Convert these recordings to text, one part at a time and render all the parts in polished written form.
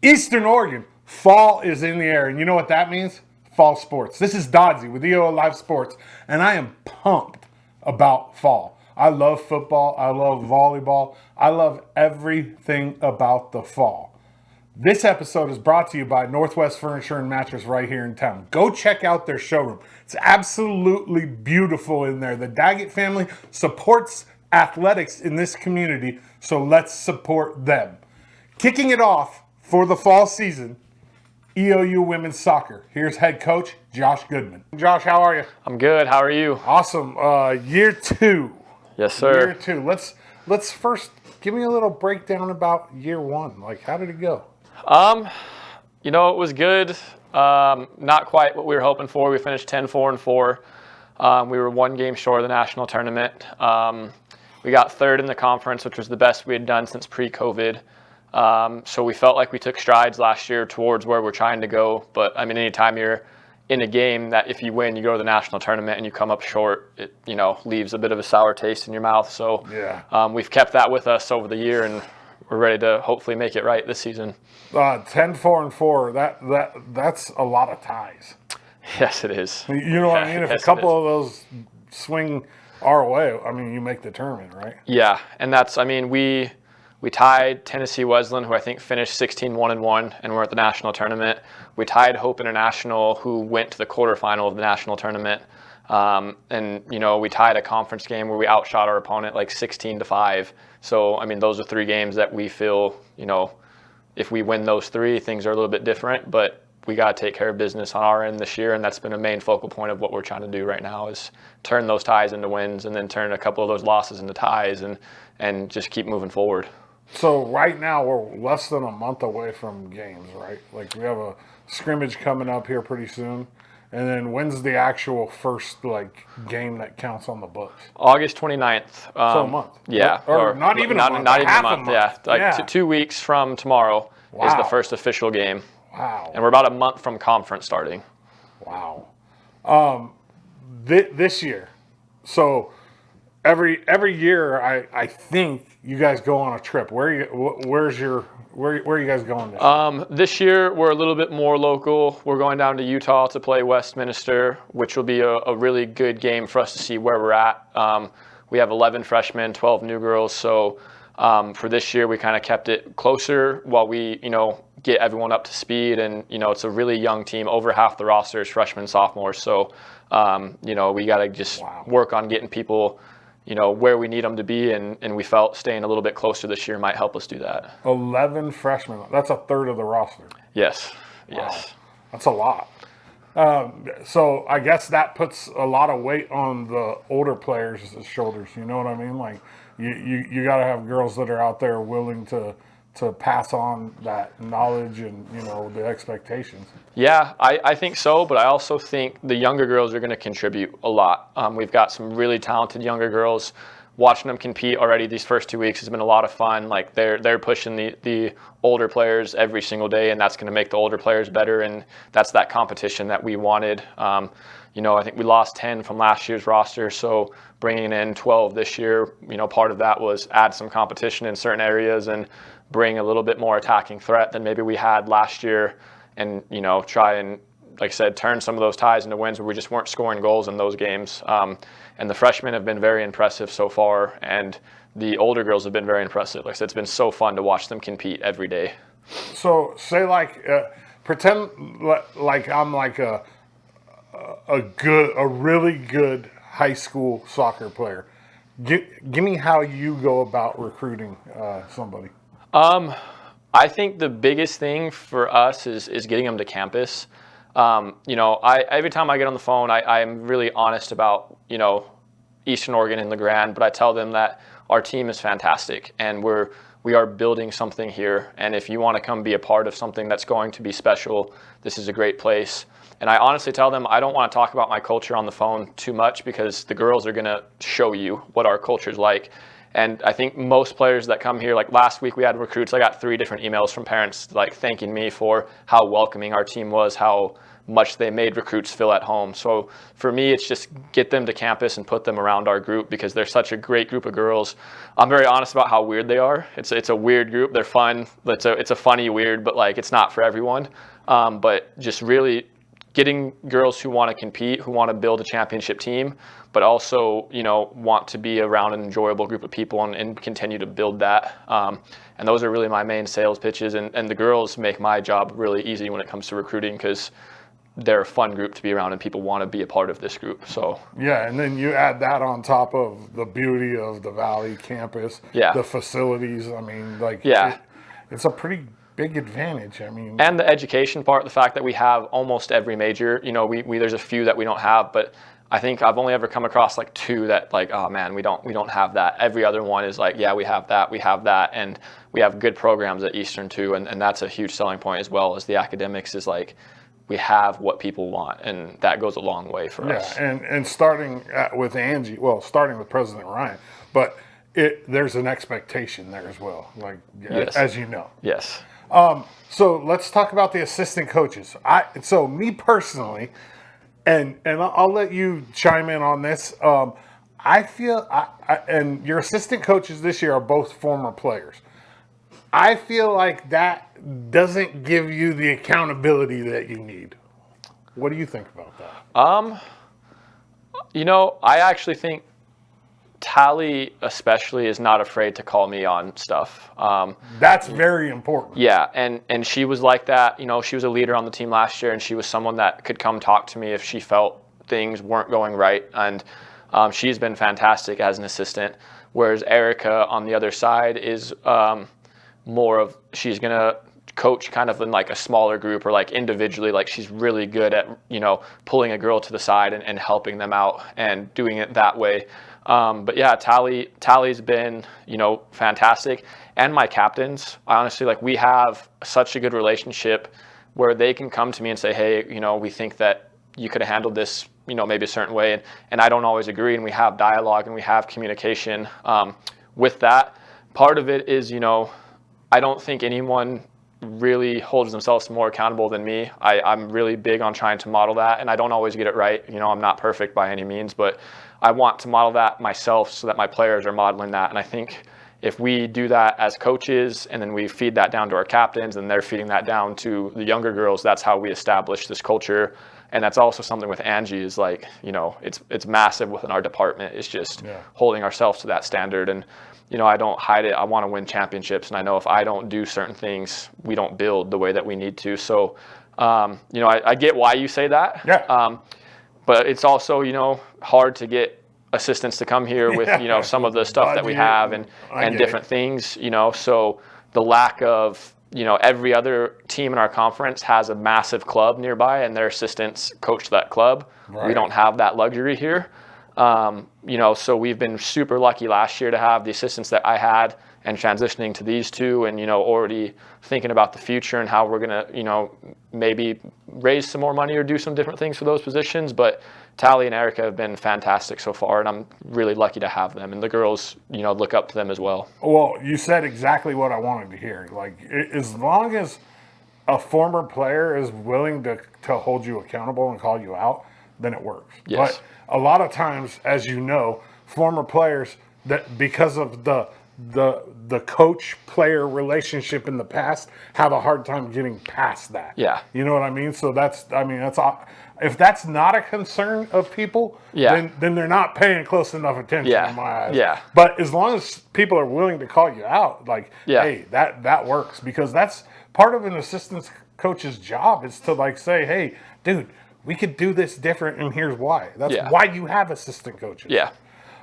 Eastern Oregon, fall is in the air. And you know what that means? Fall sports. This is Dodzy with EOAlive Sports, and I am pumped about fall. I love football. I love volleyball. I love everything about the fall. This episode is brought to you by Northwest Furniture and Mattress right here in town. Go check out their showroom. It's absolutely beautiful in there. The Daggett family supports athletics in this community, so let's support them. Kicking it off for the fall season, EOU Women's Soccer. Here's head coach Josh Goodman. Josh, how are you? I'm good. How are you? Awesome. Year two. Yes, sir. Year two. Let's first give me a little breakdown about year one. Like, how did it go? It was good. Not quite what we were hoping for. We finished 10-4-4. We were one game short of the national tournament. We got third in the conference, which was the best we had done since pre-COVID. So we felt like we took strides last year towards where we're trying to go. But I mean, anytime you're in a game that if you win, you go to the national tournament and you come up short, it leaves a bit of a sour taste in your mouth. So we've kept that with us over the year, and we're ready to hopefully make it right this season. 10-4-4. That's a lot of ties. Yes, it is. You know what I mean? If a couple of those swing our way, I mean, you make the tournament, right? Yeah, and we tied Tennessee Wesleyan, who I think finished 16-1-1, and we're at the national tournament. We tied Hope International, who went to the quarterfinal of the national tournament. We tied a conference game where we outshot our opponent like 16-5. So, I mean, those are three games that we feel, if we win those three, things are a little bit different. But we got to take care of business on our end this year, and that's been a main focal point of what we're trying to do right now is turn those ties into wins and then turn a couple of those losses into ties and just keep moving forward. So right now we're less than a month away from games, right? Like we have a scrimmage coming up here pretty soon. And then when's the actual first game that counts on the books? August 29th. So a month. Yeah. Or not even a month. Not even a month. Yeah. 2 weeks from tomorrow is the first official game. Wow. And we're about a month from conference starting. Wow. This year. So every year I think you guys go on a trip. Where are you guys going this year? This year we're a little bit more local. We're going down to Utah to play Westminster, which will be a really good game for us to see where we're at. We have 11 freshmen, 12 new girls. So for this year we kind of kept it closer while we get everyone up to speed. And it's a really young team. Over half the roster is freshmen, sophomores. So we got to just work on getting people where we need them to be, and we felt staying a little bit closer this year might help us do that. 11 freshmen. That's a third of the roster. Yes. Wow. Yes. That's a lot. So I guess that puts a lot of weight on the older players' shoulders. You know what I mean? Like you got to have girls that are out there willing to pass on that knowledge and the expectations. Yeah, I think so, but I also think the younger girls are going to contribute a lot. We've got some really talented younger girls. Watching them compete already these first 2 weeks has been a lot of fun. Like they're pushing the older players every single day, and that's going to make the older players better. And that's that competition that we wanted. I think we lost 10 from last year's roster, so bringing in 12 this year, part of that was add some competition in certain areas and bring a little bit more attacking threat than maybe we had last year, and try and, like I said, turn some of those ties into wins where we just weren't scoring goals in those games. And the freshmen have been very impressive so far, and the older girls have been very impressive. Like I said, it's been so fun to watch them compete every day. So say pretend like I'm like a really good high school soccer player. Give me how you go about recruiting somebody. I think the biggest thing for us is getting them to campus. Every time I get on the phone, I'm really honest about, Eastern Oregon and LeGrand, but I tell them that our team is fantastic and we are building something here. And if you want to come be a part of something that's going to be special, this is a great place. And I honestly tell them I don't want to talk about my culture on the phone too much because the girls are going to show you what our culture is like. And I think most players that come here, like last week we had recruits, I got 3 different emails from parents like thanking me for how welcoming our team was, how much they made recruits feel at home. So for me, it's just get them to campus and put them around our group because they're such a great group of girls. I'm very honest about how weird they are. It's a weird group. They're fun. It's a funny weird, but like it's not for everyone. But just really getting girls who want to compete, who want to build a championship team, but also, you know, want to be around an enjoyable group of people and continue to build that. And those are really my main sales pitches. And the girls make my job really easy when it comes to recruiting because they're a fun group to be around and people want to be a part of this group. So yeah, and then you add that on top of the beauty of the Valley campus, the facilities. I mean, like, it's a pretty big advantage. I mean, and the education part, the fact that we have almost every major. You know, we there's a few that we don't have, but I think I've only ever come across like 2 that like, oh man, we don't have that. Every other one is like, yeah, we have that, and we have good programs at Eastern too, and that's a huge selling point as well as the academics is like. We have what people want, and that goes a long way for us. Yeah, and starting with Angie, starting with President Ryan, but there's an expectation there as well, like as you know. Yes. So let's talk about the assistant coaches. So me personally, and I'll let you chime in on this. I feel, and your assistant coaches this year are both former players. I feel like that doesn't give you the accountability that you need. What do you think about that? You know, I actually think Tally especially is not afraid to call me on stuff. That's very important. Yeah, and she was like that. You know, she was a leader on the team last year, and she was someone that could come talk to me if she felt things weren't going right. And she's been fantastic as an assistant, whereas Erica on the other side is more of she's going to coach kind of in like a smaller group or like individually. Like she's really good at, you know, pulling a girl to the side and helping them out and doing it that way. But yeah, Tally's been, you know, fantastic. And my captains, honestly, like we have such a good relationship where they can come to me and say, hey, you know, we think that you could have handled this, you know, maybe a certain way. And I don't always agree. And we have dialogue and we have communication with that. Part of it is, you know, I don't think anyone really holds themselves more accountable than me. I'm really big on trying to model that, and I don't always get it right. You know, I'm not perfect by any means, but I want to model that myself so that my players are modeling that. And I think if we do that as coaches and then we feed that down to our captains and they're feeding that down to the younger girls, that's how we establish this culture. And that's also something with Angie is like, you know, it's massive within our department. It's just holding ourselves to that standard. And you know, I don't hide it. I want to win championships. And I know if I don't do certain things, we don't build the way that we need to. So, you know, I get why you say that. Yeah. But it's also, you know, hard to get assistants to come here with, you know, some of the stuff that we have and different things, you know. So the lack of, you know, every other team in our conference has a massive club nearby and their assistants coach that club. Right. We don't have that luxury here. You know, so we've been super lucky last year to have the assistants that I had and transitioning to these two and, you know, already thinking about the future and how we're going to, you know, maybe raise some more money or do some different things for those positions. But Tally and Erica have been fantastic so far, and I'm really lucky to have them. And the girls, you know, look up to them as well. Well, you said exactly what I wanted to hear. Like, as long as a former player is willing to hold you accountable and call you out, then it works. Yes. But a lot of times, as you know, former players, that because of the coach-player relationship in the past, have a hard time getting past that. Yeah. You know what I mean? So that's if that's not a concern of people, then they're not paying close enough attention in my eyes. Yeah. But as long as people are willing to call you out, like, hey, that works, because that's part of an assistant coach's job is to like say, hey, dude, we could do this different, and here's why. That's why you have assistant coaches. Yeah.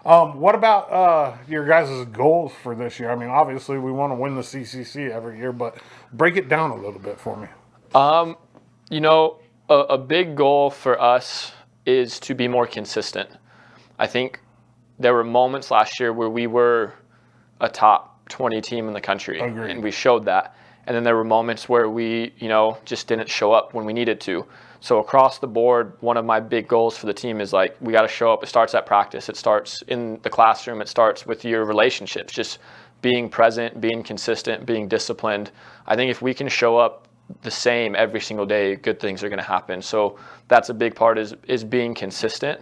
What about your guys' goals for this year? I mean, obviously, we want to win the CCC every year, but break it down a little bit for me. You know, a big goal for us is to be more consistent. I think there were moments last year where we were a top 20 team in the country, and we showed that. And then there were moments where we, just didn't show up when we needed to. So across the board, one of my big goals for the team is like, we got to show up. It starts at practice. It starts in the classroom. It starts with your relationships, just being present, being consistent, being disciplined. I think if we can show up the same every single day, good things are going to happen. So that's a big part is being consistent.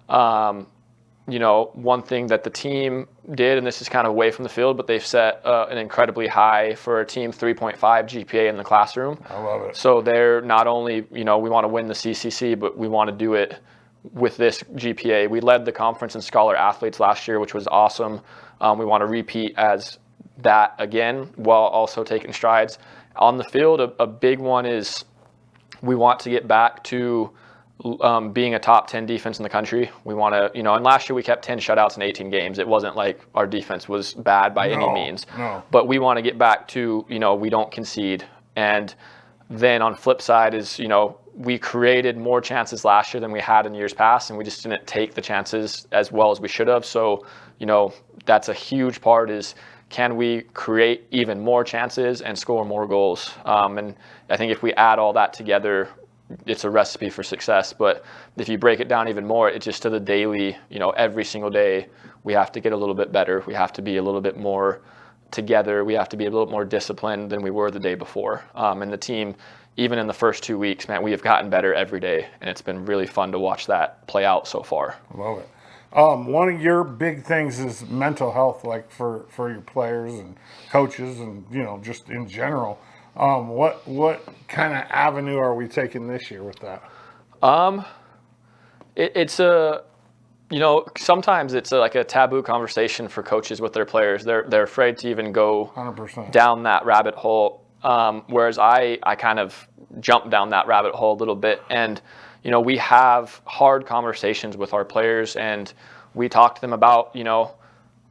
One thing that the team did, and this is kind of away from the field, but they've set an incredibly high for a team 3.5 GPA in the classroom. I love it. So they're not only, we want to win the CCC, but we want to do it with this GPA. We led the conference in scholar athletes last year, which was awesome. We want to repeat as that again, while also taking strides. On the field, a big one is we want to get back to being a top 10 defense in the country. We want to, and last year we kept 10 shutouts in 18 games. It wasn't like our defense was bad by any means. No. But we want to get back to, we don't concede. And then on flip side is, we created more chances last year than we had in years past, and we just didn't take the chances as well as we should have. So, that's a huge part is, can we create even more chances and score more goals? And I think if we add all that together, it's a recipe for success. But if you break it down even more, it's just to the daily, every single day, we have to get a little bit better. We have to be a little bit more together. We have to be a little more disciplined than we were the day before. And the team, even in the first 2 weeks, man, we have gotten better every day. And it's been really fun to watch that play out so far. Love it. One of your big things is mental health, like for your players and coaches and, just in general. What kind of avenue are we taking this year with that? It's sometimes it's like a taboo conversation for coaches with their players. They're afraid to even go 100%. down that rabbit hole. Whereas I kind of jumped down that rabbit hole a little bit. And, we have hard conversations with our players, and we talk to them about,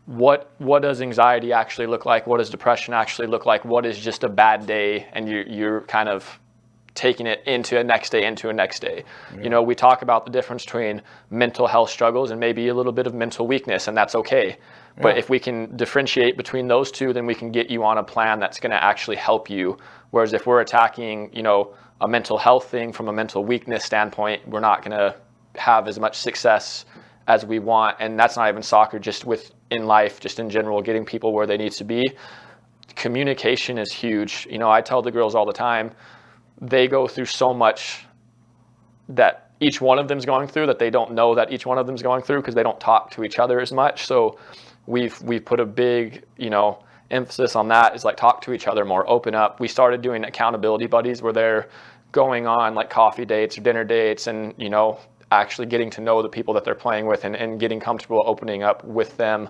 what does anxiety actually look like? What does depression actually look like? What is just a bad day? And you're kind of taking it into a next day. Yeah. We talk about the difference between mental health struggles and maybe a little bit of mental weakness, and that's okay. Yeah. But if we can differentiate between those two, then we can get you on a plan that's going to actually help you. Whereas if we're attacking, a mental health thing from a mental weakness standpoint, we're not going to have as much success as we want. And that's not even soccer, just in life, just in general, getting people where they need to be. Communication is huge. I tell the girls all the time, they go through so much that each one of them's going through that they don't know that each one of them's going through because they don't talk to each other as much. So we've put a big, emphasis on that, is like talk to each other more, open up. We started doing accountability buddies where they're going on like coffee dates or dinner dates and, actually getting to know the people that they're playing with and getting comfortable opening up with them.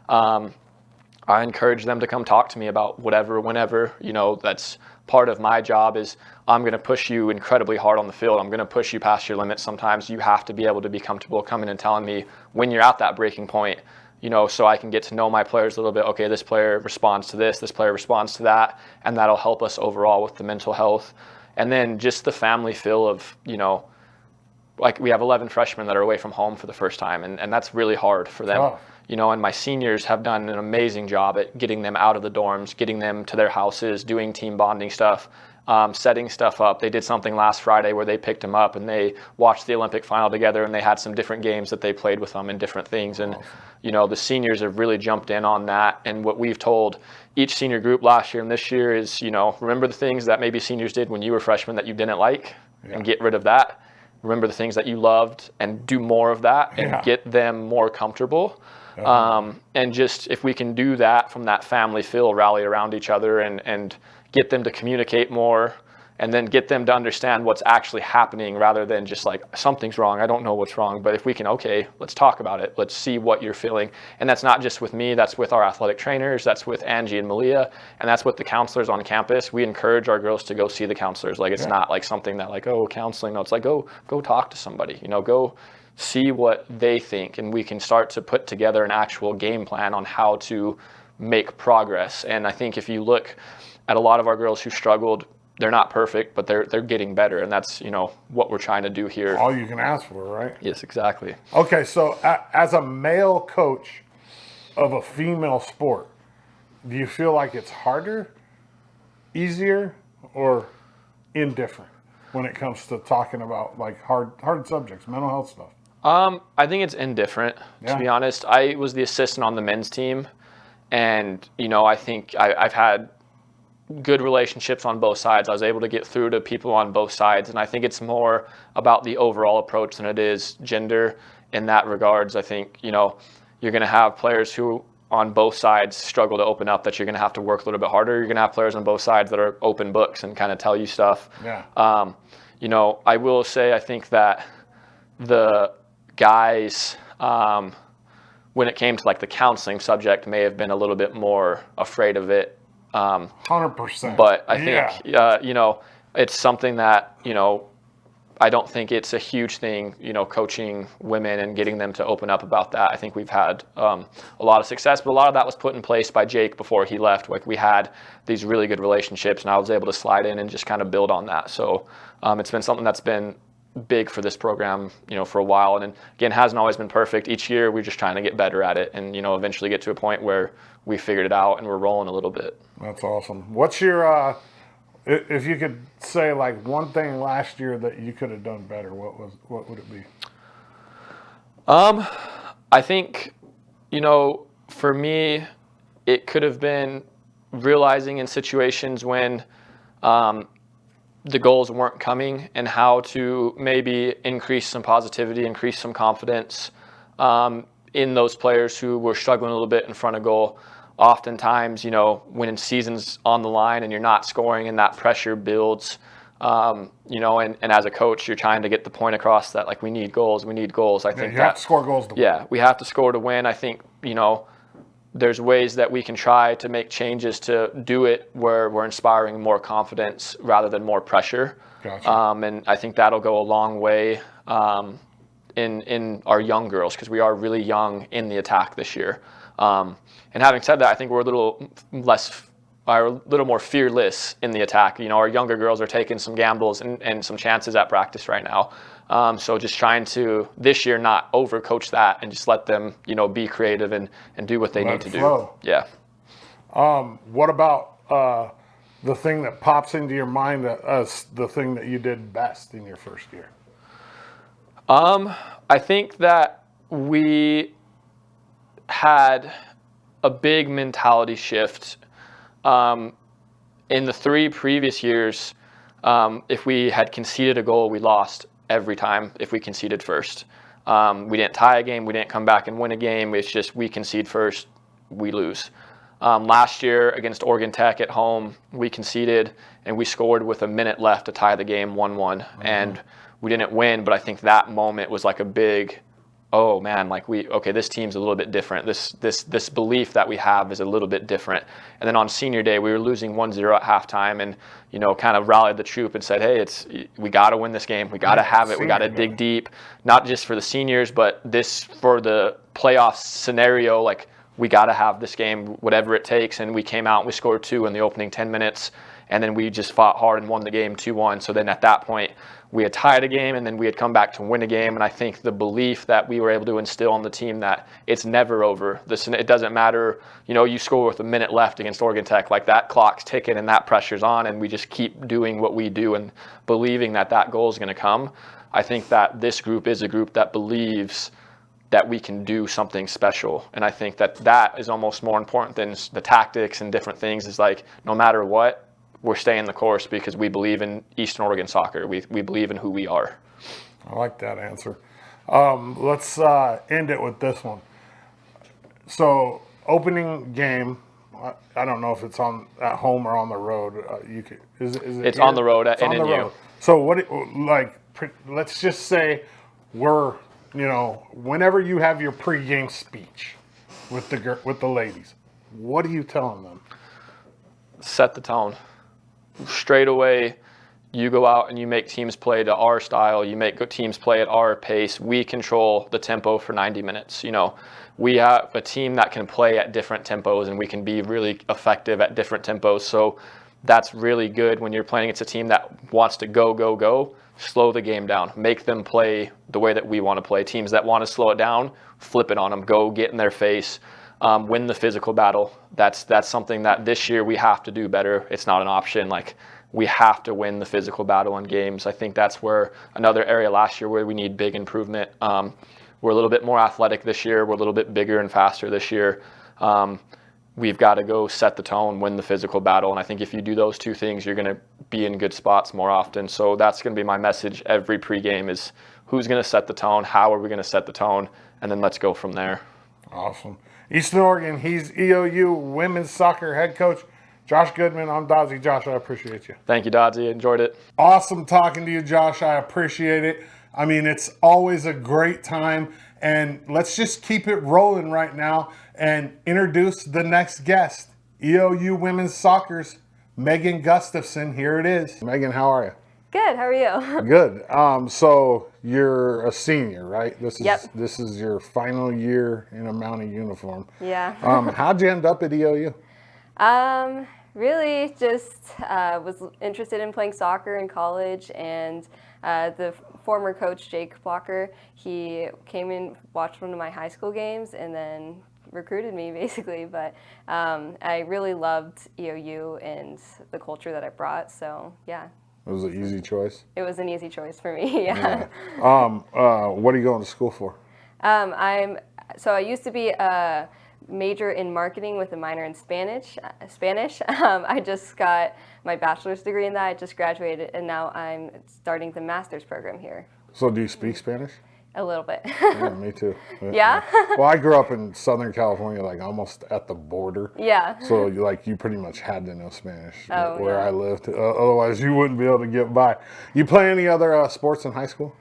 I encourage them to come talk to me about whatever, whenever. That's part of my job is I'm going to push you incredibly hard on the field. I'm going to push you past your limits. Sometimes you have to be able to be comfortable coming and telling me when you're at that breaking point, so I can get to know my players a little bit. Okay, this player responds to this player responds to that, and that'll help us overall with the mental health. And then just the family feel of, like we have 11 freshmen that are away from home for the first time, and that's really hard for them. Oh. And my seniors have done an amazing job at getting them out of the dorms, getting them to their houses, doing team bonding stuff, setting stuff up. They did something last Friday where they picked them up and they watched the Olympic final together, and they had some different games that they played with them and different things. And, the seniors have really jumped in on that. And what we've told each senior group last year and this year is, remember the things that maybe seniors did when you were freshmen that you didn't like, and get rid of that. Remember the things that you loved and do more of that and get them more comfortable. And just if we can do that from that family feel, rally around each other and get them to communicate more, and then get them to understand what's actually happening rather than just like, something's wrong, I don't know what's wrong. But if we can, okay, let's talk about it. Let's see what you're feeling. And that's not just with me, that's with our athletic trainers, that's with Angie and Malia, and that's with the counselors on campus. We encourage our girls to go see the counselors. Like it's not like something that like, oh, counseling. No, it's like, go talk to somebody, go see what they think, and we can start to put together an actual game plan on how to make progress. And I think if you look at a lot of our girls who struggled, they're not perfect, but they're getting better, and that's what we're trying to do here. All you can ask for, right? Yes, exactly. Okay, so as a male coach of a female sport, do you feel like it's harder easier or indifferent when it comes to talking about like hard subjects, mental health stuff? I think it's indifferent, to be honest. I was the assistant on the men's team, and I think I've had good relationships on both sides. I was able to get through to people on both sides, and I think it's more about the overall approach than it is gender in that regards. I think you're going to have players who on both sides struggle to open up, that you're going to have to work a little bit harder. You're going to have players on both sides that are open books and kind of tell you stuff. Yeah. I will say I think that the guys, when it came to like the counseling subject, may have been a little bit more afraid of it. 100%. But I think, it's something that, I don't think it's a huge thing, coaching women and getting them to open up about that. I think we've had a lot of success, but a lot of that was put in place by Jake before he left. Like, we had these really good relationships, and I was able to slide in and just kind of build on that. So it's been something that's been big for this program, for a while. And again, hasn't always been perfect. Each year, we're just trying to get better at it and, eventually get to a point where we figured it out and we're rolling a little bit. That's awesome. What's your, if you could say like one thing last year that you could have done better, what would it be? I think, for me, it could have been realizing in situations when, the goals weren't coming, and how to maybe increase some positivity, increase some confidence in those players who were struggling a little bit in front of goal. Oftentimes, when season's on the line and you're not scoring and that pressure builds, and as a coach, you're trying to get the point across that, like, we need goals. I think you have to score goals to win. Yeah, we have to score to win. I think, there's ways that we can try to make changes to do it where we're inspiring more confidence rather than more pressure. Gotcha. And I think that'll go a long way in our young girls, because we are really young in the attack this year. And having said that, I think we're a little more fearless in the attack. Our younger girls are taking some gambles and some chances at practice right now. So just trying to, this year, not overcoach that and just let them, be creative and do what they need to flow. do. Yeah. What about the thing that pops into your mind as the thing that you did best in your first year? I think that we had a big mentality shift. In the 3 previous years, if we had conceded a goal, we lost every time if we conceded first. We didn't tie a game. We didn't come back and win a game. It's just we concede first, we lose. Last year against Oregon Tech at home, we conceded and we scored with a minute left to tie the game 1-1. Mm-hmm. And we didn't win, but I think that moment was like a big, oh man, like this team's a little bit different. This belief that we have is a little bit different. And then on senior day, we were losing 1-0 at halftime, and kind of rallied the troop and said, hey, we got to win this game. We got to have it. We got to dig deep, not just for the seniors, but for the playoff scenario. Like, we got to have this game, whatever it takes. And we came out and we scored 2 in the opening 10 minutes, and then we just fought hard and won the game 2-1. So then at that point, we had tied a game, and then we had come back to win a game. And I think the belief that we were able to instill on the team that it's never over. It doesn't matter, you score with a minute left against Oregon Tech, like that clock's ticking and that pressure's on, and we just keep doing what we do and believing that goal is going to come. I think that this group is a group that believes that we can do something special. And I think that is almost more important than the tactics and different things. Is like, no matter what, we're staying the course because we believe in Eastern Oregon soccer. We believe in who we are. I like that answer. Let's end it with this one. So, opening game, I don't know if it's at home or on the road. Is it it's here? on the road at NNU. On the road. So let's just say we're, whenever you have your pregame speech with the ladies, what are you telling them? Set the tone. Straight away, you go out and you make teams play to our style. You make teams play at our pace. We control the tempo for 90 minutes. We have a team that can play at different tempos, and we can be really effective at different tempos. So that's really good when you're playing against a team that wants to go. Slow the game down. Make them play the way that we want to play. Teams that want to slow it down, flip it on them. Go get in their face. win the physical battle. That's something that this year we have to do better. It's not an option. Like, we have to win the physical battle in games. I think that's where another area last year where we need big improvement. We're a little bit more athletic this year. We're a little bit bigger and faster this year. We've got to go set the tone, win the physical battle. And I think if you do those two things, you're going to be in good spots more often. So that's going to be my message every pregame is who's going to set the tone, how are we going to set the tone, and then let's go from there. Awesome. Eastern Oregon, he's EOU women's soccer head coach, Josh Goodman. I'm Dodzy. Josh, I appreciate you. Thank you, Dodzy. Enjoyed it. Awesome talking to you, Josh. I appreciate it. I mean, it's always a great time. And let's just keep it rolling right now and introduce the next guest, EOU women's soccer's Megan Gustafson. Here it is. Megan, how are you? Good. How are you? Good. So you're a senior, right? Yep. This is your final year in a Mountie uniform. Yeah. How'd you end up at EOU? Really just was interested in playing soccer in college, and the former coach, Jake Blocker, he came in, watched one of my high school games, and then recruited me basically. But I really loved EOU and the culture that I brought, so yeah. It was an easy choice? It was an easy choice for me, yeah. What are you going to school for? I used to be a major in marketing with a minor in Spanish. I just got my bachelor's degree in that. I just graduated, and now I'm starting the master's program here. So do you speak Spanish? A little bit. Yeah, me too. Yeah? Well, I grew up in Southern California, like almost at the border. Yeah. So you pretty much had to know Spanish where yeah. I lived. Otherwise, you wouldn't be able to get by. You play any other sports in high school?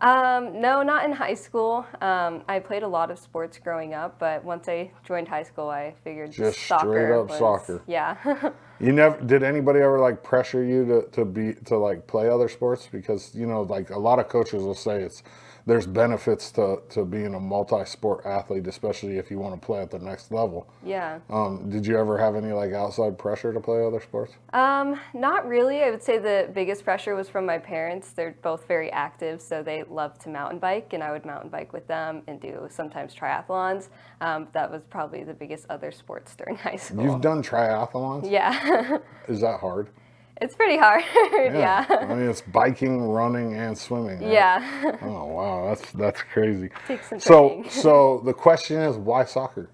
No, not in high school. I played a lot of sports growing up, but once I joined high school, I figured Just soccer straight up was, soccer. Yeah. You never did anybody ever like pressure you to play other sports? Because like a lot of coaches will say there's benefits to being a multi-sport athlete, especially if you want to play at the next level. Yeah. Did you ever have any like outside pressure to play other sports? Not really. I would say the biggest pressure was from my parents. They're both very active, so they love to mountain bike, and I would mountain bike with them and do sometimes triathlons. That was probably the biggest other sports during high school. You've done triathlons? Yeah. Is that hard? It's pretty hard. Yeah. I mean, it's biking, running, and swimming. Right? Yeah. Oh wow, that's crazy. Takes some training. So the question is, why soccer?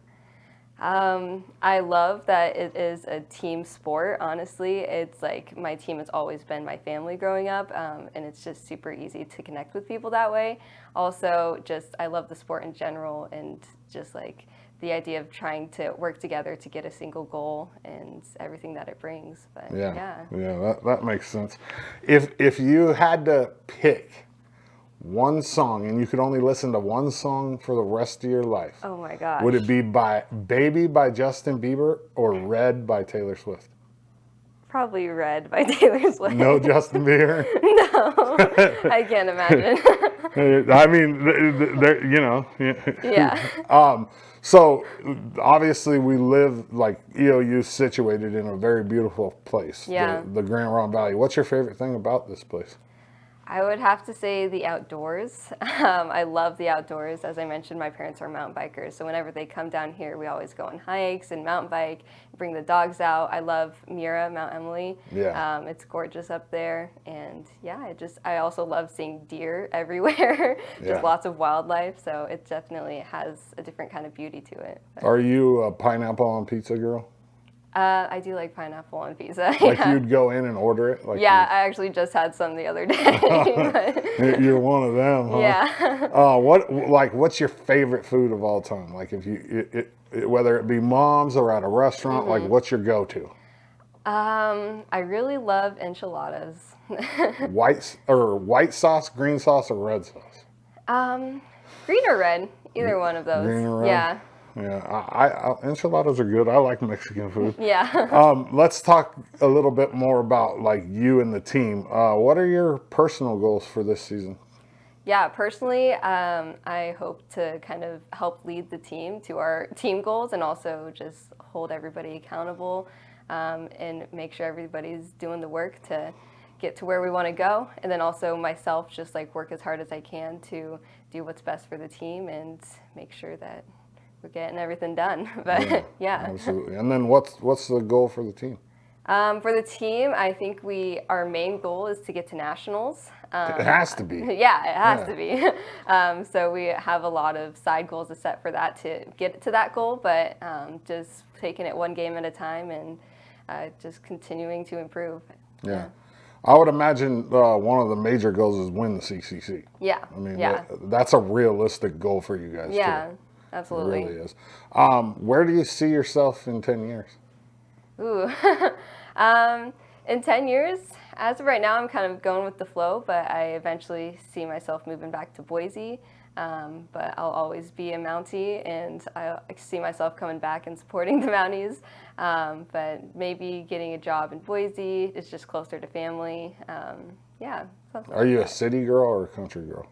I love that it is a team sport. Honestly, it's like my team has always been my family growing up, and it's just super easy to connect with people that way. Also, just I love the sport in general, and just like the idea of trying to work together to get a single goal and everything that it brings. But yeah, that makes sense. If you had to pick one song and you could only listen to one song for the rest of your life, oh my gosh, would it be Baby by Justin Bieber or Red by Taylor Swift? Probably Red by Taylor Swift. No Justin Bieber? No, I can't imagine. I mean, Yeah. So obviously we live, like EOU, situated in a very beautiful place. Yeah. The Grand Ronde Valley. What's your favorite thing about this place? I would have to say the outdoors. I love the outdoors. As I mentioned, my parents are mountain bikers, so whenever they come down here, we always go on hikes and mountain bike, bring the dogs out. I love Mira, Mount Emily. Yeah. It's gorgeous up there, and yeah, I also love seeing deer everywhere. Just lots of wildlife, so it definitely has a different kind of beauty to it. But Are you a pineapple on pizza girl? I do like pineapple on pizza. Like Yeah. you'd go in and order it? Like Yeah, I actually just had some the other day. You're one of them, huh? Yeah. What's your favorite food of all time? Like if whether it be mom's or at a restaurant, like what's your go-to? I really love enchiladas. White sauce, green sauce, or red sauce? Green or red, either one of those. Green or red? Yeah. Yeah, enchiladas are good. I like Mexican food. Yeah. Let's talk a little bit more about like you and the team. What are your personal goals for this season? Yeah, personally, I hope to kind of help lead the team to our team goals and also just hold everybody accountable and make sure everybody's doing the work to get to where we want to go. And then also myself, just like work as hard as I can to do what's best for the team and make sure that we're getting everything done. But yeah. Absolutely. And then what's the goal for the team? For the team, I think our main goal is to get to nationals. It has to be. Yeah, it has to be. So we have a lot of side goals set for that to get to that goal, but just taking it one game at a time and just continuing to improve. Yeah. I would imagine one of the major goals is win the CCC. Yeah. I mean, that's a realistic goal for you guys, yeah, too. absolutely. It really is. Where do you see yourself in 10 years? Ooh. In 10 years, as of right now, I'm kind of going with the flow, but I eventually see myself moving back to Boise. But I'll always be a Mountie, and I see myself coming back and supporting the Mounties. But maybe getting a job in Boise is just closer to family. Yeah. Are you a city girl or a country girl?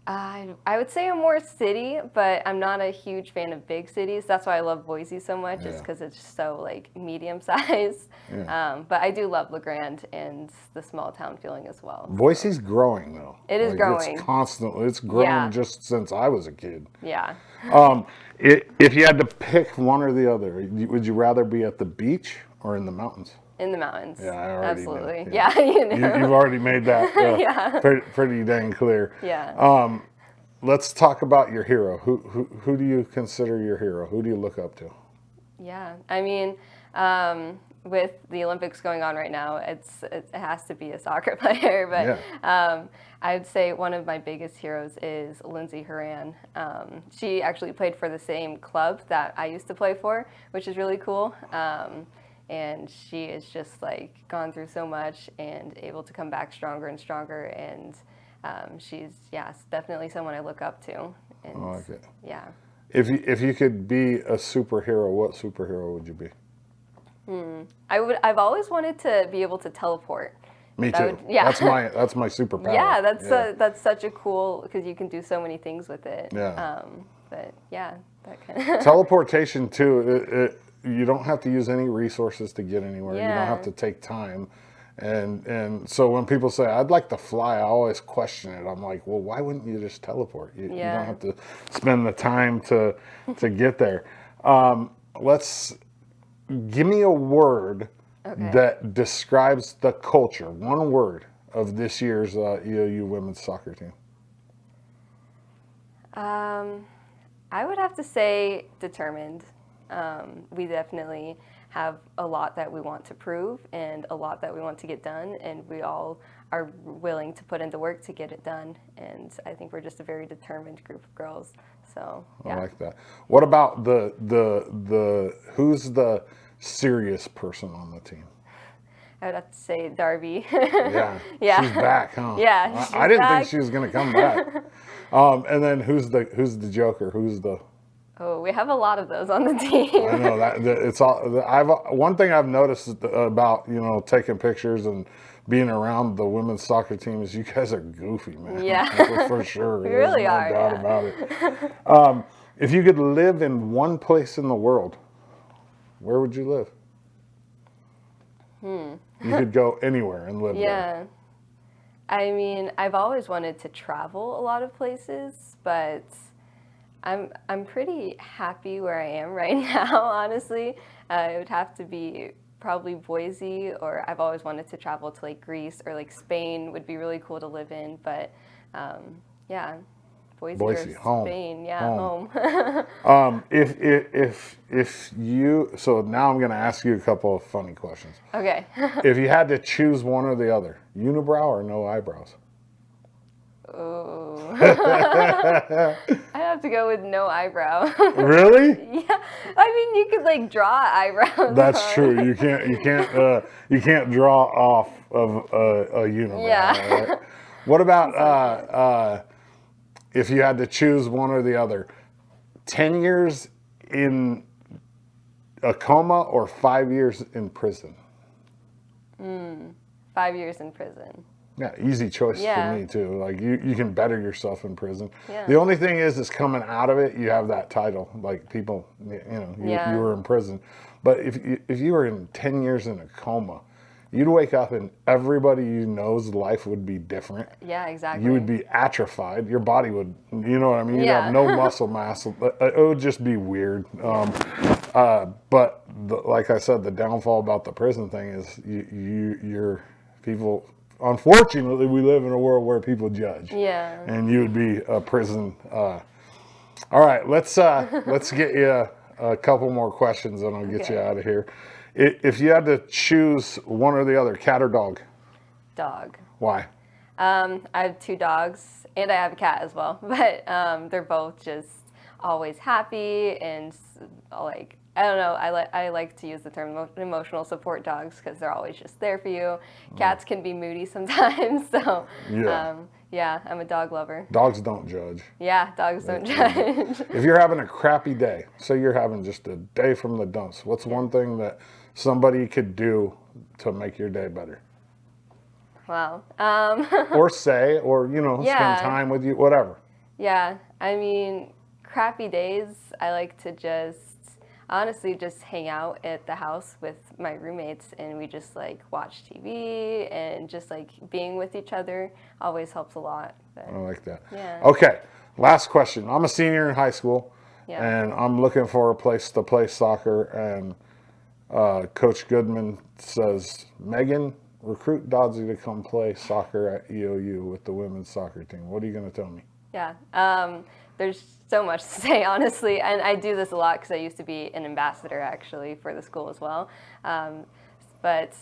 I would say I'm more city, but I'm not a huge fan of big cities. That's why I love Boise so much, is because it's so like medium size. Yeah. But I do love LeGrand and the small town feeling as well. Boise's growing though. It is growing. It's constantly. It's grown just since I was a kid. Yeah. If you had to pick one or the other, would you rather be at the beach or in the mountains? In the mountains. Yeah, I already absolutely. know. Yeah, you know. You've already made that pretty dang clear. Yeah. Let's talk about your hero. Who do you consider your hero? Who do you look up to? Yeah, I mean, with the Olympics going on right now, it has to be a soccer player. But I would say one of my biggest heroes is Lindsey Horan. She actually played for the same club that I used to play for, which is really cool. And she is just like gone through so much and able to come back stronger and stronger. And she's definitely someone I look up to. And, I like it. Yeah. If you could be a superhero, what superhero would you be? I've always wanted to be able to teleport. Me too. That's my superpower. Yeah, that's such a cool, because you can do so many things with it. Yeah. But yeah, that kind of teleportation too. You don't have to use any resources to get anywhere. Yeah. You don't have to take time. And so when people say, I'd like to fly, I always question it. I'm like, well, why wouldn't you just teleport? You don't have to spend the time to get there. Give me a word that describes the culture, one word of this year's EOU women's soccer team. I would have to say determined. We definitely have a lot that we want to prove and a lot that we want to get done, and we all are willing to put into work to get it done. And I think we're just a very determined group of girls. So yeah. I like that. What about the who's the serious person on the team? I would have to say Darby. Yeah. She's back, huh? Yeah. I didn't think she was going to come back. And then who's the joker? Who's the? Oh, we have a lot of those on the team. I know that it's all. One thing I've noticed about taking pictures and being around the women's soccer team is you guys are goofy, man. Yeah, for sure. We There's really no are. doubt about it. If you could live in one place in the world, where would you live? You could go anywhere and live there. Yeah. I mean, I've always wanted to travel a lot of places, but I'm pretty happy where I am right now, honestly. It would have to be probably Boise, or I've always wanted to travel to like Greece or like Spain would be really cool to live in, but yeah. Boise or home. Spain, home. If you, so now I'm going to ask you a couple of funny questions. Okay. If you had to choose one or the other, unibrow or no eyebrows? Oh. I'd have to go with no eyebrow. Really? Yeah. I mean, you could like draw eyebrows. That's true. You can't draw off of a unibrow. Yeah. Right? What about if you had to choose one or the other, 10 years in a coma or 5 years in prison? 5 years in prison. Yeah, easy choice Yeah. for me too. Like you can better yourself in prison. Yeah. The only thing is coming out of it, you have that title. Like people, you were in prison. But if you were in 10 years in a coma, you'd wake up and everybody you know's life would be different. Yeah, exactly. You would be atrophied. Your body would, you know what I mean? You'd Yeah. have no muscle mass. It would just be weird. But like I said, the downfall about the prison thing is you're people. Unfortunately, we live in a world where people judge. Yeah. And you would be a prison. All right, let's get you a couple more questions, and I'll get you out of here. If you had to choose one or the other, cat or dog? Dog. Why? I have 2 dogs, and I have a cat as well. But they're both just always happy and like, I don't know. I like to use the term emotional support dogs because they're always just there for you. Cats can be moody sometimes, so yeah, I'm a dog lover. Dogs don't judge. Yeah, dogs don't judge. If you're having a crappy day, say you're having just a day from the dumps, what's one thing that somebody could do to make your day better? Wow. Or say, or spend time with you, whatever. Yeah, I mean, crappy days, I like to honestly just hang out at the house with my roommates, and we just like watch TV, and just like being with each other always helps a lot. But, I like that. Yeah. Okay, last question. I'm a senior in high school, Yeah. and I'm looking for a place to play soccer, and Coach Goodman says, Megan, recruit Doddsy to come play soccer at EOU with the women's soccer team. What are you going to tell me? Yeah. There's so much to say, honestly, and I do this a lot because I used to be an ambassador actually for the school as well. But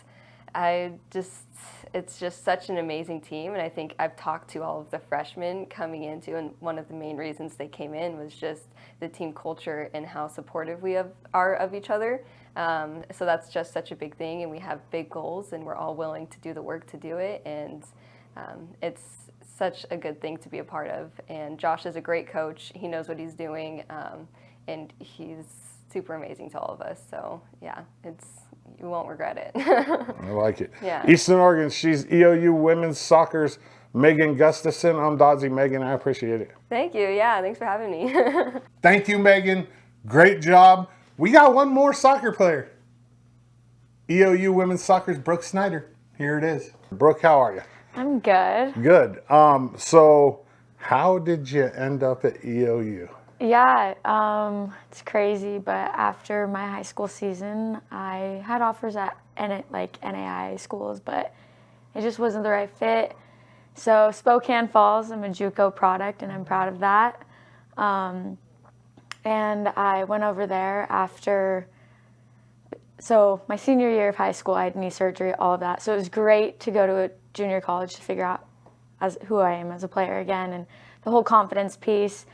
it's just such an amazing team, and I think I've talked to all of the freshmen coming into, and one of the main reasons they came in was just the team culture and how supportive we are of each other. So that's just such a big thing, and we have big goals, and we're all willing to do the work to do it, and it's such a good thing to be a part of. And Josh is a great coach. He knows what he's doing, and he's super amazing to all of us. So yeah, you won't regret it. I like it. Yeah. Eastern Oregon, she's EOU women's soccer's Megan Gustafson. I'm Doddsy. Megan, I appreciate it. Thank you. Yeah, thanks for having me. Thank you, Megan. Great job. We got one more soccer player. EOU women's soccer's Brooke Snyder. Here it is. Brooke, how are you? I'm good. Good. So how did you end up at EOU? Yeah, it's crazy, but after my high school season, I had offers at NAI schools, but it just wasn't the right fit. So Spokane Falls, I'm a JUCO product, and I'm proud of that. And I went over there so my senior year of high school, I had knee surgery, all of that. So it was great to go to a junior college to figure out who I am as a player again, and the whole confidence piece.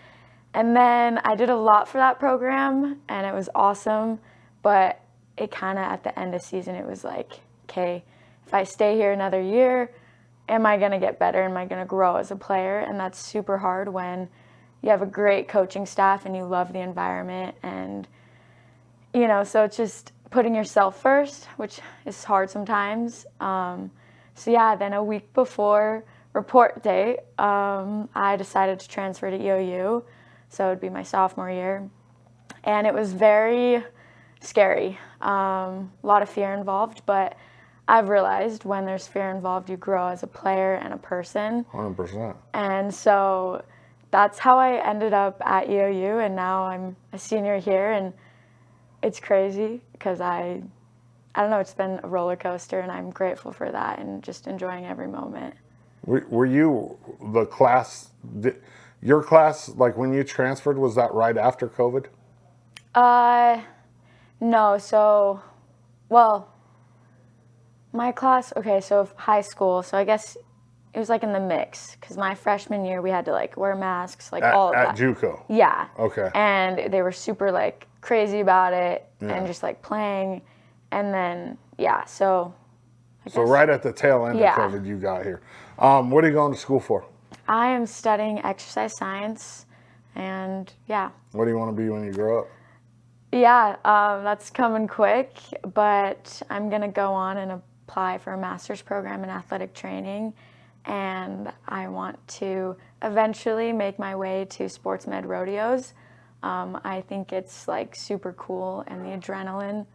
And then I did a lot for that program, and it was awesome. But it kind of, at the end of season, it was like, okay, if I stay here another year, am I going to get better? Am I going to grow as a player? And that's super hard when you have a great coaching staff and you love the environment. And, so it's just putting yourself first, which is hard sometimes. So yeah, then a week before report date, I decided to transfer to EOU. So it would be my sophomore year. And it was very scary. A lot of fear involved, but I've realized when there's fear involved, you grow as a player and a person. 100%. And so that's how I ended up at EOU, and now I'm a senior here, and it's crazy because I don't know, it's been a roller coaster, and I'm grateful for that and just enjoying every moment. Were you the class, your class, like when you transferred, was that right after COVID? No, so, well, my class, okay, so high school, so I guess it was like in the mix, because my freshman year we had to like wear masks, like all of that. At JUCO? Yeah. Okay. And they were super like crazy about it and just like playing, and then, yeah, so I So guess, right at the tail end Yeah. of COVID you got here. What are you going to school for? I am studying exercise science, and yeah. What do you want to be when you grow up? Yeah, that's coming quick, but I'm going to go on and apply for a master's program in athletic training, and I want to eventually make my way to sports med rodeos. I think it's like super cool, and the adrenaline.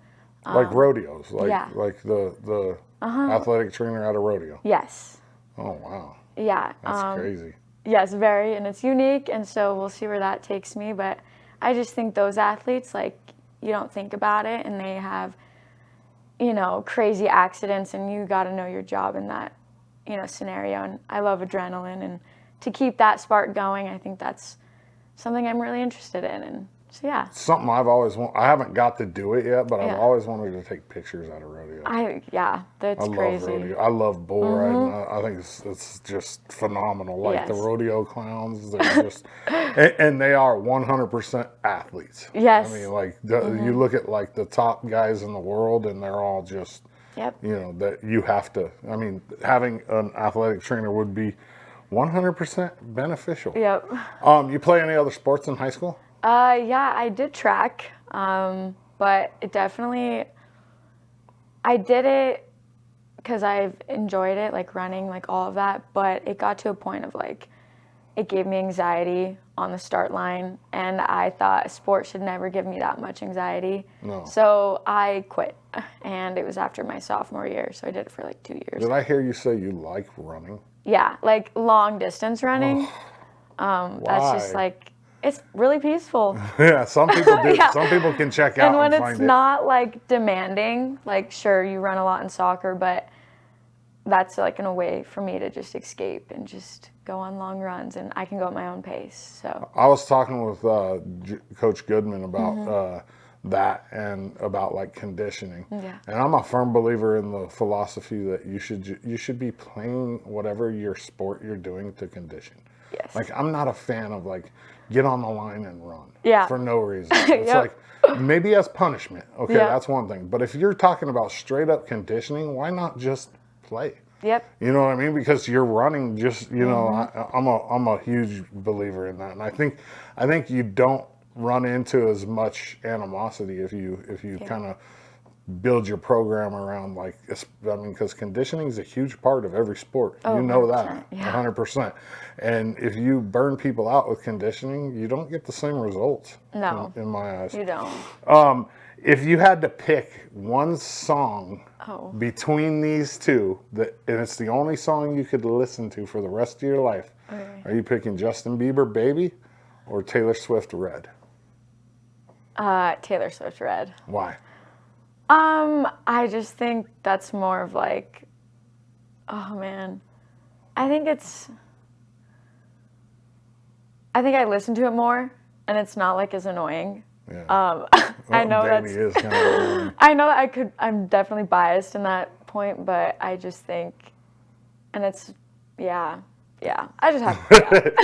Like rodeos, like yeah. like the Athletic trainer at a rodeo. Yes. Oh, wow. Yeah. That's crazy. Yes, very, and it's unique, and so we'll see where that takes me. But I just think those athletes, like, you don't think about it, and they have, you know, crazy accidents, and you got to know your job in that, you know, scenario. And I love adrenaline, and to keep that spark going, I think that's something I'm really interested in. And so, yeah. Something I've always wanted. I haven't got to do it yet, but I've Yeah. always wanted to take pictures at a rodeo. That's I crazy. love rodeo. I love bull riding. I think it's just phenomenal. Like the Yes. rodeo clowns, they're just, and they are 100% athletes. Yes. I mean, like you look at like the top guys in the world, and they're all just, Yep. you know, that you have to. I mean, having an athletic trainer would be 100% beneficial. Yep. You play any other sports in high school? Yeah, I did track, but it definitely, I did it because I've enjoyed it, like running, like all of that, but it got to a point of like, it gave me anxiety on the start line, and I thought sport should never give me that much anxiety. No. So I quit, and it was after my sophomore year, so I did it for like 2 years. Did I hear you say you like running? Yeah, like long distance running. That's just Why? like, it's really peaceful. Yeah, some people do. Yeah. Some people can check out And when find it's it. not like demanding, like sure you run a lot in soccer, but that's like in a way for me to just escape and just go on long runs, and I can go at my own pace. So I was talking with Coach Goodman about that and about like conditioning. Yeah. And I'm a firm believer in the philosophy that you should be playing whatever your sport you're doing to condition. yes. Like I'm not a fan of like get on the line and run Yeah. for no reason. It's Yep. like maybe as punishment. Okay, Yeah. that's one thing. But if you're talking about straight up conditioning, why not just play? Yep. You know what I mean? Because you're running just, you know, I'm a huge believer in that. And I think you don't run into as much animosity if you kind of build your program around like, I mean, because conditioning is a huge part of every sport. Oh, you know 100%, that, yeah. 100%. And if you burn people out with conditioning, you don't get the same results. No. In my eyes. You don't. If you had to pick one song Oh. between these two, and it's the only song you could listen to for the rest of your life, Okay. are you picking Justin Bieber, Baby, or Taylor Swift, Red? Taylor Swift, Red. Why? I just think that's more of like, oh man, I think I listen to it more, and it's not like as annoying. Yeah. I know Baby that's. is kind of I know that I'm definitely biased in that point, but I just think, and it's, yeah, I just have,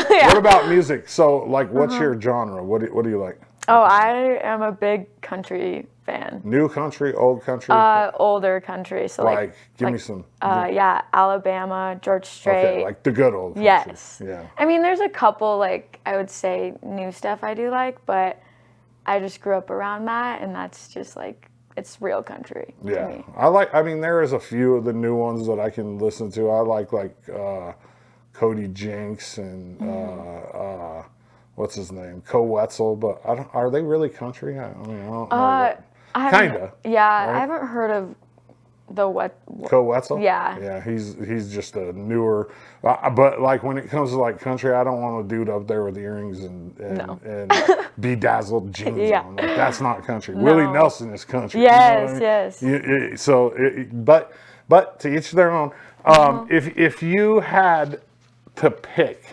yeah. What about music? So, like, what's your genre? What do you like? Oh, I am a big country fan. New country, old country? Older country, so like, give me some. yeah, Alabama, George Strait. Okay, like the good old country. Yes. Yeah. I mean, there's a couple, like, I would say new stuff I do like, but I just grew up around that, and that's just like, it's real country to Yeah, me. I mean, there is a few of the new ones that I can listen to. I like Cody Jinks and what's his name, Co Wetzel. But are they really country? I mean, I don't know. Kinda. Yeah, right? I haven't heard of the what. Co Wetzel? Yeah. Yeah, he's just a newer. But like when it comes to like country, I don't want a dude up there with earrings and bedazzled jeans Yeah. on. Like, that's not country. Willie Nelson is country. Yes, You know what I mean? yes. But to each their own. If you had to pick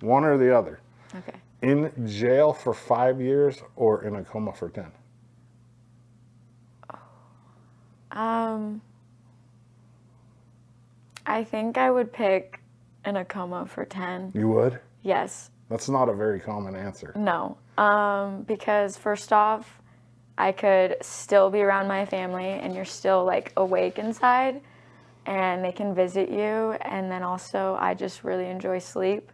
one or the other, Okay. in jail for 5 years or in a coma for 10? I think I would pick in a coma for 10. You would? Yes. That's not a very common answer. No. Because first off, I could still be around my family, and you're still like awake inside, and they can visit you. And then also, I just really enjoy sleep.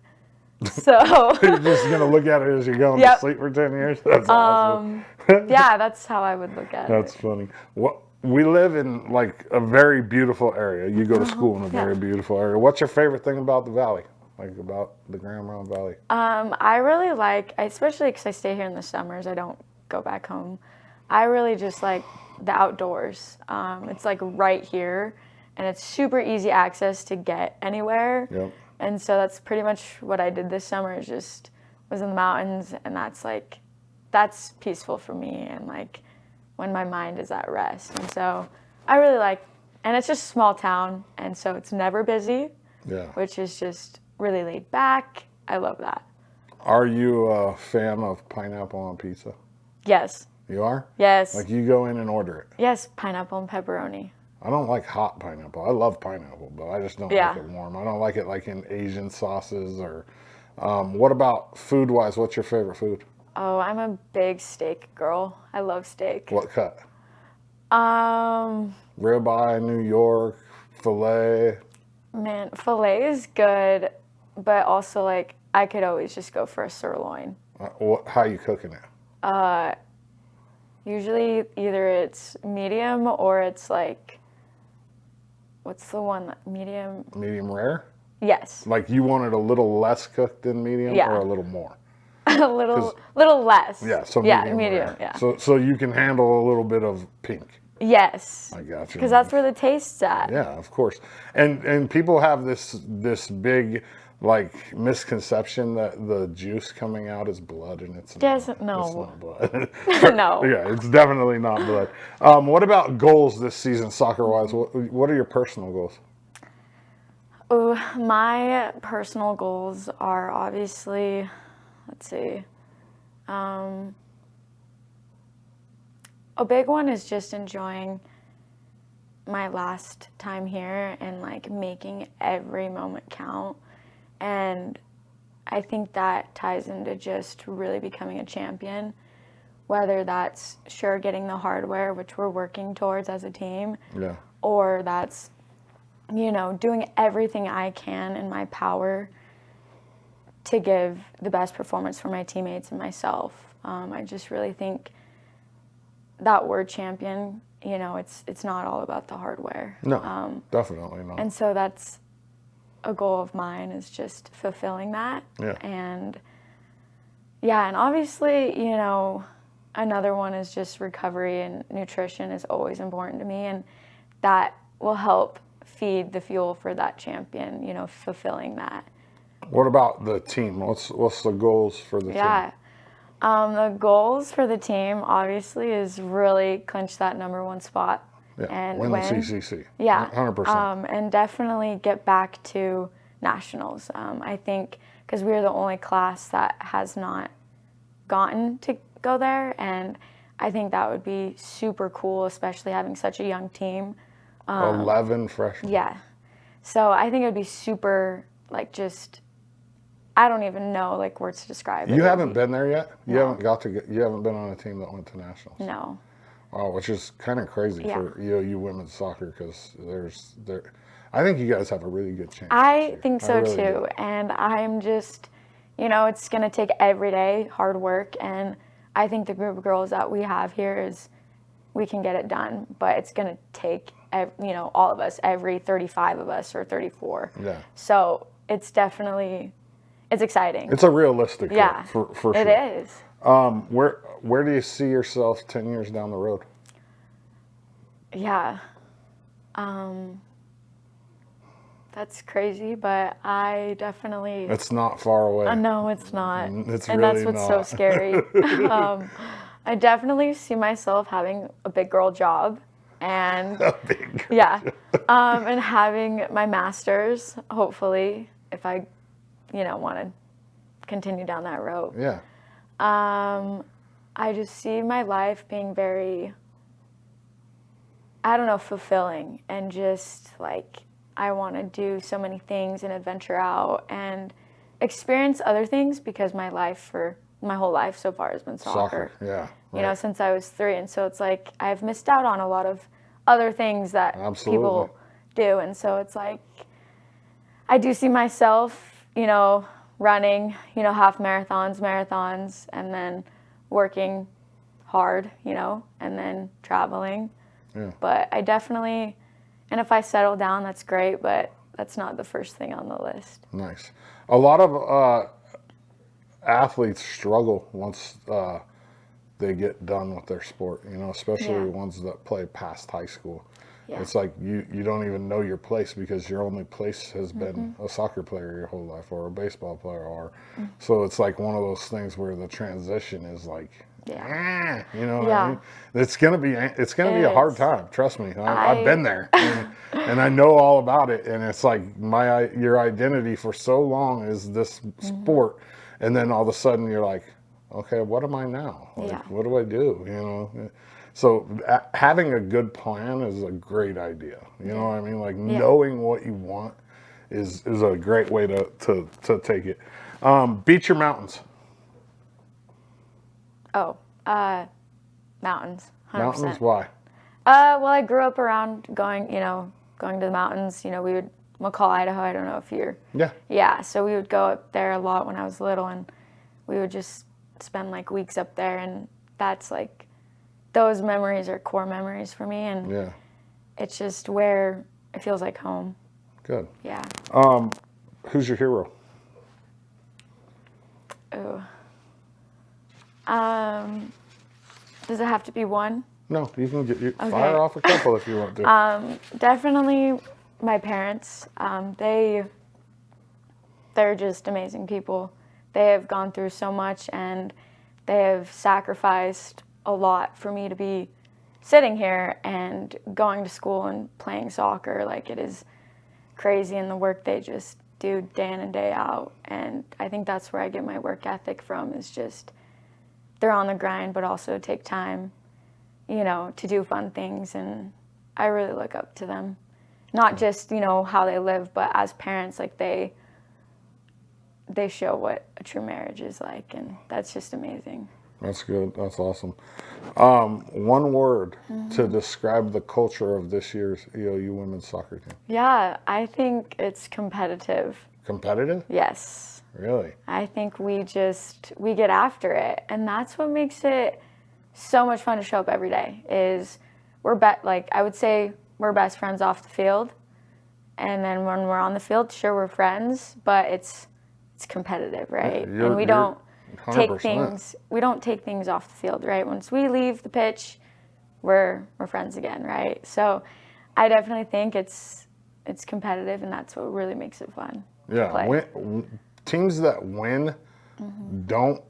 So You're just gonna look at it as you're going to Yep. sleep for 10 years. That's awesome. yeah, that's how I would look at That's it. funny. We live in like a very beautiful area. You go to school in a very beautiful area. What's your favorite thing about the valley? Like about the Grand Mountain Valley? I really like, especially because I stay here in the summers. I don't go back home. I really just like the outdoors. It's like right here, and it's super easy access to get anywhere. Yep. And so that's pretty much what I did this summer, is just was in the mountains, and that's peaceful for me, and like when my mind is at rest. And so I really like, and it's just a small town, and so it's never busy, Yeah. which is just really laid back. I love that. Are you a fan of pineapple on pizza? Yes. You are? Yes. Like you go in and order it. Yes, pineapple and pepperoni. I don't like hot pineapple. I love pineapple, but I just don't like it warm. I don't like it like in Asian sauces or. What about food-wise? What's your favorite food? Oh, I'm a big steak girl. I love steak. What cut? Um, Ribeye, New York, filet. Man, filet is good, but also like I could always just go for a sirloin. How you cooking it? Usually either it's medium or it's like, what's the one that medium? Medium rare? Yes. Like you want it a little less cooked than medium or a little more? A little less. Yeah, so medium rare. yeah. So you can handle a little bit of pink. Yes. I got you. Because that's where the taste's at. Yeah, of course. And people have this big like misconception that the juice coming out is blood, and it's No. It's not blood. No. Yeah, it's definitely not blood. What about goals this season, soccer-wise? What are your personal goals? Ooh, my personal goals are obviously, let's see, a big one is just enjoying my last time here and like making every moment count. And I think that ties into just really becoming a champion, whether that's getting the hardware, which we're working towards as a team, or that's, doing everything I can in my power to give the best performance for my teammates and myself. I just really think that word champion, it's not all about the hardware. No, definitely not. And so that's a goal of mine, is just fulfilling that. Yeah. And obviously, another one is just recovery, and nutrition is always important to me, and that will help feed the fuel for that champion, fulfilling that. What about the team? What's the goals for the team? The goals for the team obviously is really clinch that #1 spot. Yeah, and win the CCC. Yeah, 100%. And definitely get back to nationals. I think because we're the only class that has not gotten to go there, and I think that would be super cool, especially having such a young team. 11 freshmen. Yeah, so I think it would be super, like, just, I don't even know like words to describe it. You haven't been there yet? You No. you haven't been on a team that went to nationals? No. Wow, which is kind of crazy for EOU women's soccer, because I think you guys have a really good chance. I think so really too. do. And I'm just, it's going to take every day hard work. And I think the group of girls that we have here we can get it done. But it's going to take, all of us, every 35 of us or 34. Yeah. So it's definitely, it's exciting. It's a realistic goal, for sure. It is. Where do you see yourself 10 years down the road? Yeah. That's crazy, but I definitely... It's not far away. No, it's not. It's and really that's what's not. so scary. I definitely see myself having a big girl job, and A big girl and having my master's, hopefully, if I, want to continue down that road. Yeah. I just see my life being very, fulfilling, and just like I want to do so many things and adventure out and experience other things, because my whole life so far has been soccer. Yeah. Right. Since I was 3, and so it's like I've missed out on a lot of other things that people do, and so it's like I do see myself, running, half marathons, and then working hard, and then traveling. Yeah. But I definitely, and if I settle down, that's great, but that's not the first thing on the list. Nice. A lot of athletes struggle once they get done with their sport, especially ones that play past high school. Yeah. It's like you don't even know your place because your only place has been a soccer player your whole life or a baseball player or so it's like one of those things where the transition is like you know what I mean? It's gonna be a hard time. Trust me, I've been there, and I know all about it. And it's like your identity for so long is this sport, and then all of a sudden you're like, okay, what am I now? Like, what do I do? You know. So having a good plan is a great idea. You know what I mean? Like knowing what you want is a great way to take it. Beach or mountains? Oh, mountains. 100%. Mountains? Why? Well, I grew up around going to the mountains. You know, we would McCall, Idaho. I don't know if you're. Yeah. Yeah. So we would go up there a lot when I was little, and we would just spend like weeks up there, and that's like. Those memories are core memories for me, and it's just where it feels like home. Good. Yeah. Who's your hero? Oh. Does it have to be one? No, you can fire off a couple if you want to. Definitely my parents. They're just amazing people. They have gone through so much, and they have sacrificed a lot for me to be sitting here and going to school and playing soccer. Like, it is crazy, and the work they just do day in and day out. And I think that's where I get my work ethic from, is just they're on the grind but also take time, you know, to do fun things. And I really look up to them, not just, you know, how they live, but as parents. Like, they show what a true marriage is like, and that's just amazing. That's good. That's awesome. One word to describe the culture of this year's EOU women's soccer team. Yeah, I think it's competitive. Competitive? Yes. Really? I think we get after it, and that's what makes it so much fun to show up every day. Is I would say we're best friends off the field, and then when we're on the field, sure, we're friends, but it's competitive, right? Yeah, and we don't 100%. we don't take things off the field, right? Once we leave the pitch, we're friends again, right? So I definitely think it's competitive, and that's what really makes it fun. Yeah, teams that win don't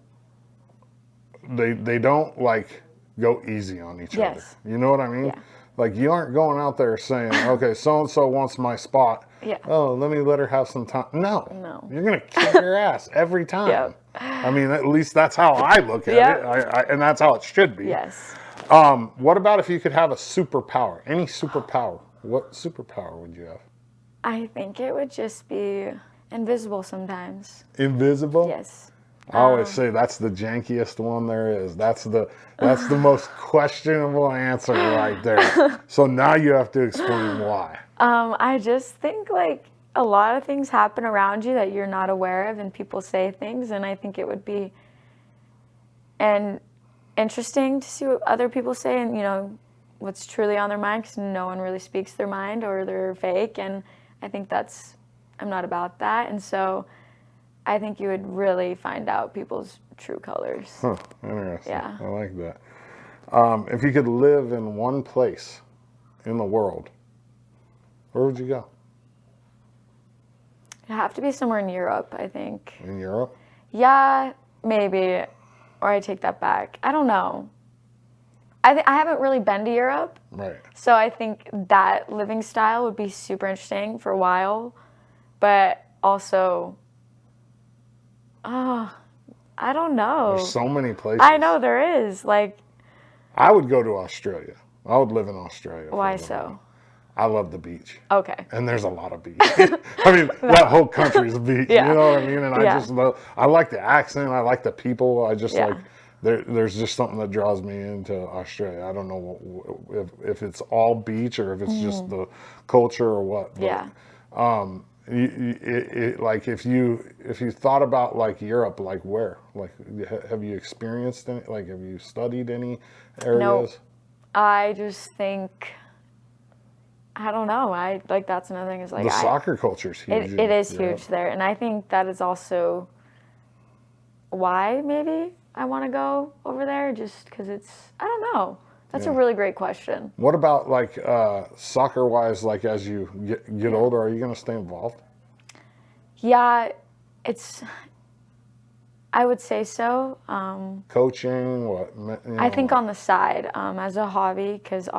like go easy on each other. You know what I mean? Yeah. Like, you aren't going out there saying, okay, so and so wants my spot. Yeah. Oh, let me let her have some time. No. You're gonna kick your ass every time. Yep. I mean, at least that's how I look at it, and that's how it should be. Yes. What about if you could have a superpower? Any superpower? What superpower would you have? I think it would just be invisible sometimes. Invisible? Yes. I always say that's the jankiest one there is. That's the most questionable answer right there. So now you have to explain why. I just think, like, a lot of things happen around you that you're not aware of, and people say things, and I think it would be interesting to see what other people say, and, you know, what's truly on their mind, because no one really speaks their mind, or they're fake, and I think I'm not about that, and so I think you would really find out people's true colors. Huh, interesting. Yeah. I like that. If you could live in one place in the world, where would you go? It'd have to be somewhere in Europe, I think. In Europe? Yeah, maybe. Or I take that back. I don't know. I haven't really been to Europe. Right. So I think that living style would be super interesting for a while. But also, I don't know. There's so many places. I know there is. Like, I would go to Australia. I would live in Australia. Why so? I love the beach. Okay. And there's a lot of beach. I mean, that whole country's a beach. Yeah. You know what I mean? And Yeah. I just love, I like the accent. I like the people. I just Yeah. like, there's just something that draws me into Australia. I don't know if it's all beach or if it's just the culture or what. But, Yeah. like if you thought about like Europe, like where? Like, have you experienced any, like, have you studied any areas? Nope. I just think, I don't know. That's another thing is like the soccer culture's huge. It is huge there, and I think that is also why maybe I want to go over there, just because I don't know. That's a really great question. What about like soccer wise? Like as you get older, are you going to stay involved? Yeah, I would say so. Coaching, what? I think on the side as a hobby, because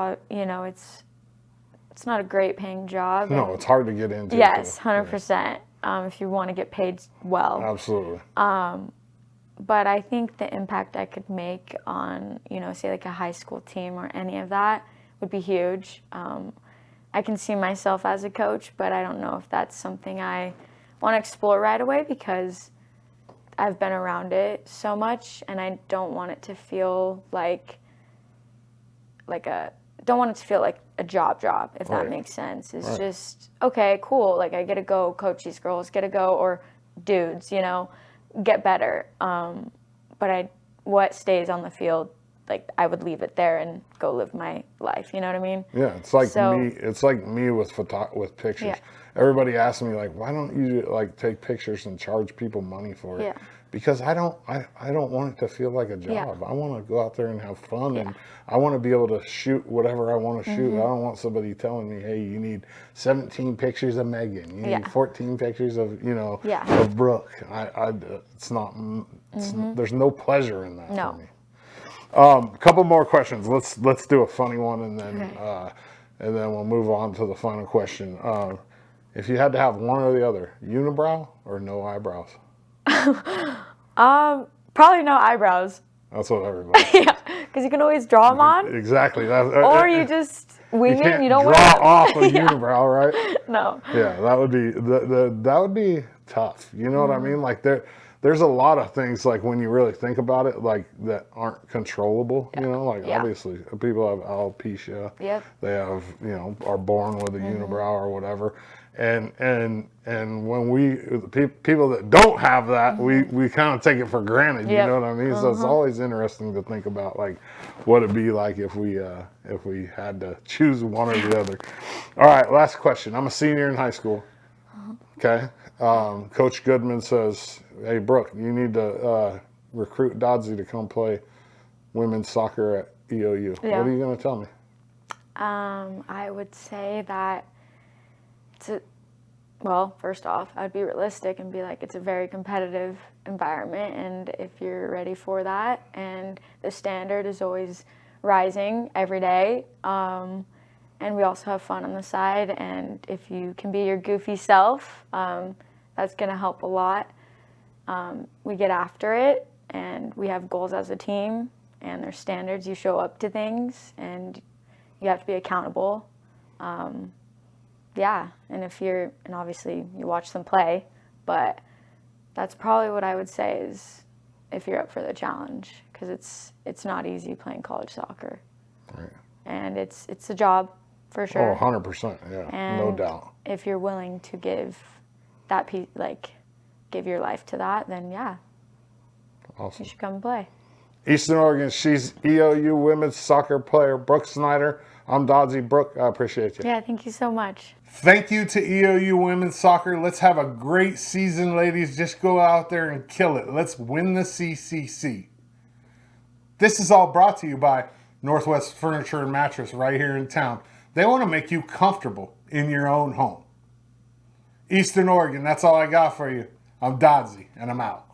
it's not a great paying job. No, it's hard to get into. Yes, 100%. If you want to get paid well. Absolutely. But I think the impact I could make on, say like a high school team or any of that would be huge. I can see myself as a coach, but I don't know if that's something I want to explore right away because I've been around it so much and I don't want it to feel like a job, if that makes sense. It's just, okay, cool. Like I get to go coach these girls, or dudes, get better. But what stays on the field, like I would leave it there and go live my life. You know what I mean? Yeah, it's like me. It's like me with pictures. Yeah. Everybody asks me like, why don't you like take pictures and charge people money for it? Yeah. Because I don't want it to feel like a job. Yeah. I want to go out there and have fun, and I want to be able to shoot whatever I want to shoot. I don't want somebody telling me, hey, you need 17 pictures of Megan, you need 14 pictures of of Brooke. It's not. There's no pleasure in that for me. A couple more questions. Let's do a funny one, and then we'll move on to the final question. If you had to have one or the other, unibrow or no eyebrows? Probably no eyebrows. That's what everybody. Yeah, because you can always draw them on. Exactly. Or you just wing it and you don't draw wear them. off a unibrow, right? No. Yeah, that would be tough. You know what I mean? Like there's a lot of things like when you really think about it, like that aren't controllable. You know, like obviously people have alopecia. Yep. They have are born with a unibrow or whatever. And when people that don't have that, we kind of take it for granted. You know what I mean? So it's always interesting to think about like what it'd be like if we had to choose one or the other. All right, last question. I'm a senior in high school. Okay. Coach Goodman says, "Hey Brooke, you need to recruit Dodsey to come play women's soccer at EOU." Yeah. What are you going to tell me? I would say that first off, I'd be realistic and be like, it's a very competitive environment, and if you're ready for that, and the standard is always rising every day, and we also have fun on the side, and if you can be your goofy self, that's going to help a lot. We get after it, and we have goals as a team, and there's standards. You show up to things, and you have to be accountable. And obviously you watch them play, but that's probably what I would say is if you're up for the challenge, because it's not easy playing college soccer. Right. And it's a job for sure. Oh, 100%, yeah, and no doubt. If you're willing to give that piece, give your life to that, then Awesome. you should come and play. Eastern Oregon, she's EOU women's soccer player, Brooke Snyder. I'm Dodsey. Brooke, I appreciate you. Yeah, thank you so much. Thank you to EOU women's soccer. Let's have a great season, ladies. Just go out there and kill it. Let's win the CCC. This is all brought to you by Northwest Furniture and Mattress right here in town. They want to make you comfortable in your own home. Eastern Oregon, that's all I got for you. I'm Dodsey, and I'm out.